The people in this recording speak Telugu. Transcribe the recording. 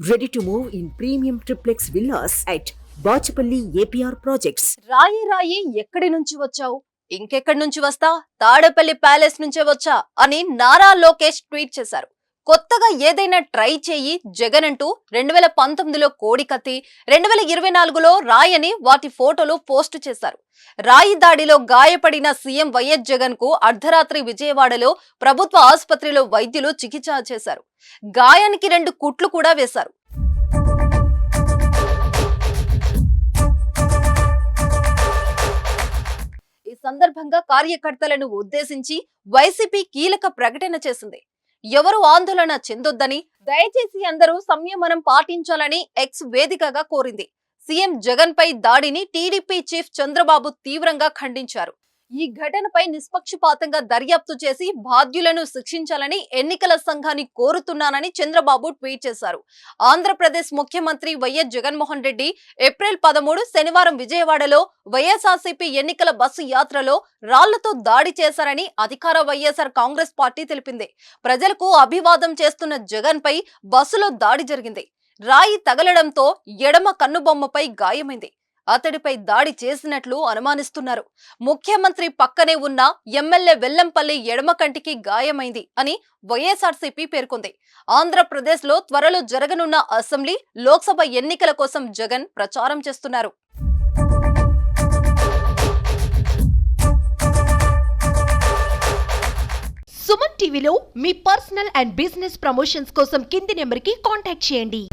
Ready to move in premium triplex villas at Bachapalli APR Projects. రాయి రాయి ఎక్కడి నుంచి వచ్చావు, ఇంకెక్కడి నుంచి వస్తా, తాడేపల్లి ప్యాలెస్ నుంచే వచ్చా అని నారా లోకేష్ ట్వీట్ చేశారు. కొత్తగా ఏదైనా ట్రై చేయి జగన్ అంటూ 2019లో కోడికత్తి, 2024లో రాయని వాటి ఫోటోలు పోస్టు చేశారు. రాయి దాడిలో గాయపడిన సీఎం వైఎస్ జగన్ కు అర్ధరాత్రి విజయవాడలో ప్రభుత్వ ఆసుపత్రిలో వైద్యులు చికిత్స చేశారు. గాయానికి 2 కుట్లు కూడా వేశారు. ఈ సందర్భంగా కార్యకర్తలను ఉద్దేశించి వైసీపీ కీలక ప్రకటన చేసింది. ఎవరు ఆందోళన చెందొద్దని, దయచేసి అందరూ సంయమనం పాటించాలని ఎక్స్ వేదికగా కోరింది. సీఎం జగన్ పై దాడిని టీడీపీ చీఫ్ చంద్రబాబు తీవ్రంగా ఖండించారు. ఈ ఘటనపై నిష్పక్షపాతంగా దర్యాప్తు చేసి బాధ్యులను శిక్షించాలని ఎన్నికల సంఘాన్ని కోరుతున్నానని చంద్రబాబు ట్వీట్ చేశారు. ఆంధ్రప్రదేశ్ ముఖ్యమంత్రి వైఎస్ జగన్మోహన్ రెడ్డి ఏప్రిల్ 13 శనివారం విజయవాడలో వైఎస్ఆర్సీపీ ఎన్నికల బస్సు యాత్రలో రాళ్లతో దాడి చేశారని అధికార వైఎస్ఆర్ కాంగ్రెస్ పార్టీ తెలిపింది. ప్రజలకు అభివాదం చేస్తున్న జగన్ పై బస్సులో దాడి జరిగింది. రాయి తగలడంతో ఎడమ కన్నుబొమ్మపై గాయమైంది. అతడిపై దాడి చేసినట్లు అనుమానిస్తున్నారు. ముఖ్యమంత్రి పక్కనే ఉన్న ఎమ్మెల్యే వెల్లంపల్లి ఎడమ కంటికి గాయమైంది అని వైఎస్ఆర్సీపీ పేర్కొంది. ఆంధ్రప్రదేశ్ లో త్వరలో జరగనున్న అసెంబ్లీ, లోక్సభ ఎన్నికల కోసం జగన్ ప్రచారం చేస్తున్నారు. సుమన్ టీవీలో మీ పర్సనల్ అండ్ బిజినెస్ ప్రమోషన్స్ కోసం కింది నెంబర్కి కాంటాక్ట్ చేయండి.